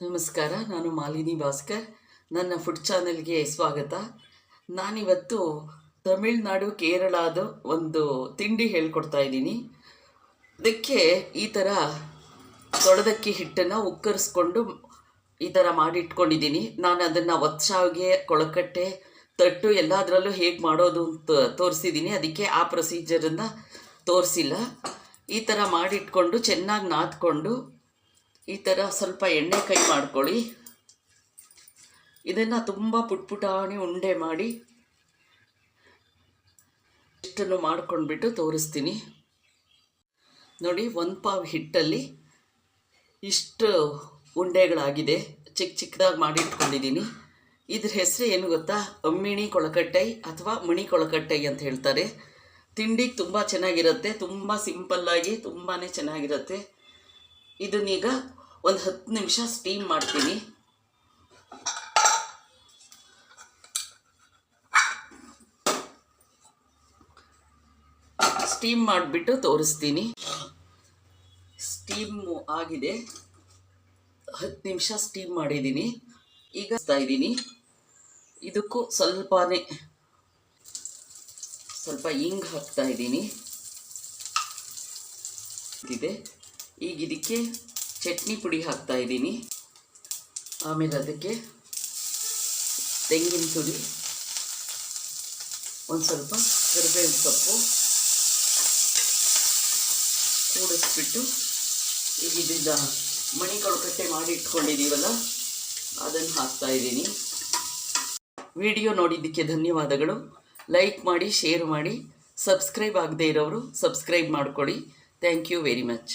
ನಮಸ್ಕಾರ, ನಾನು ಮಾಲಿನಿ ಭಾಸ್ಕರ್. ನನ್ನ ಫುಡ್ ಚಾನೆಲ್ಗೆ ಸ್ವಾಗತ. ನಾನಿವತ್ತು ತಮಿಳುನಾಡು ಕೇರಳದ ಒಂದು ತಿಂಡಿ ಹೇಳ್ಕೊಡ್ತಾ ಇದ್ದೀನಿ. ಅದಕ್ಕೆ ಈ ಥರ ತೊಳೆದಕ್ಕಿ ಹಿಟ್ಟನ್ನು ಉಕ್ಕರಿಸ್ಕೊಂಡು ಈ ಥರ ಮಾಡಿಟ್ಕೊಂಡಿದ್ದೀನಿ. ನಾನು ಅದನ್ನು ಒತ್ಸಾವಿಗೆ, ಕೊಳಕಟ್ಟೆ, ತಟ್ಟು ಎಲ್ಲದರಲ್ಲೂ ಹೇಗೆ ಮಾಡೋದು ಅಂತ ತೋರಿಸಿದ್ದೀನಿ. ಅದಕ್ಕೆ ಆ ಪ್ರೊಸೀಜರನ್ನು ತೋರಿಸಿಲ್ಲ. ಈ ಥರ ಮಾಡಿಟ್ಕೊಂಡು ಚೆನ್ನಾಗಿ ನಾದ್ಕೊಂಡು ಈ ಥರ ಸ್ವಲ್ಪ ಎಣ್ಣೆ ಕೈ ಮಾಡ್ಕೊಳ್ಳಿ. ಇದನ್ನು ತುಂಬ ಪುಟ್ಪುಟಾಣಿ ಉಂಡೆ ಮಾಡಿ ಇಷ್ಟನ್ನು ಮಾಡ್ಕೊಂಡ್ಬಿಟ್ಟು ತೋರಿಸ್ತೀನಿ ನೋಡಿ. 1 ಪಾವ್ ಹಿಟ್ಟಲ್ಲಿ ಇಷ್ಟು ಉಂಡೆಗಳಾಗಿದೆ. ಚಿಕ್ಕದಾಗಿ ಮಾಡಿ ಇಟ್ಕೊಂಡಿದ್ದೀನಿ. ಇದ್ರ ಹೆಸರು ಏನು ಗೊತ್ತಾ? ಅಮ್ಮಿಣಿ ಕೊಳಕಟ್ಟೈ ಅಥವಾ ಮಣಿ ಕೊಳಕಟ್ಟೈ ಅಂತ ಹೇಳ್ತಾರೆ. ತಿಂಡಿಗೆ ತುಂಬ ಚೆನ್ನಾಗಿರುತ್ತೆ, ತುಂಬ ಸಿಂಪಲ್ಲಾಗಿ ತುಂಬಾ ಚೆನ್ನಾಗಿರುತ್ತೆ. ಇದನ್ನೀಗ ಒಂದು 10 ನಿಮಿಷ ಸ್ಟೀಮ್ ಮಾಡ್ತೀನಿ. ಸ್ಟೀಮ್ ಮಾಡಿಬಿಟ್ಟು ತೋರಿಸ್ತೀನಿ. ಸ್ಟೀಮು ಆಗಿದೆ, 10 ನಿಮಿಷ ಸ್ಟೀಮ್ ಮಾಡಿದ್ದೀನಿ. ಈಗ ಇದ್ದೀನಿ. ಇದಕ್ಕೂ ಸ್ವಲ್ಪ ಹಿಂಗ್ ಹಾಕ್ತಾ ಇದ್ದೀನಿ. ಈಗ ಇದಕ್ಕೆ ಚಟ್ನಿ ಪುಡಿ ಹಾಕ್ತಾ ಇದ್ದೀನಿ. ಆಮೇಲೆ ಅದಕ್ಕೆ ತೆಂಗಿನ ತುರಿ, ಒಂದು ಸ್ವಲ್ಪ ಕರಿಬೇವಿನ ಸೊಪ್ಪು ಕೂಡಿಸ್ಬಿಟ್ಟು ಈಗ ಇದರಿಂದ ಮಣಿ ಕೊಳಕಟ್ಟೆ ಮಾಡಿ ಇಟ್ಕೊಂಡಿದ್ದೀವಲ್ಲ ಅದನ್ನು ಹಾಕ್ತಾ ಇದ್ದೀನಿ. ವಿಡಿಯೋ ನೋಡಿದ್ದಕ್ಕೆ ಧನ್ಯವಾದಗಳು. ಲೈಕ್ ಮಾಡಿ, ಶೇರ್ ಮಾಡಿ. ಸಬ್ಸ್ಕ್ರೈಬ್ ಆಗದೇ ಇರೋರು ಸಬ್ಸ್ಕ್ರೈಬ್ ಮಾಡಿಕೊಡಿ. Thank you very much.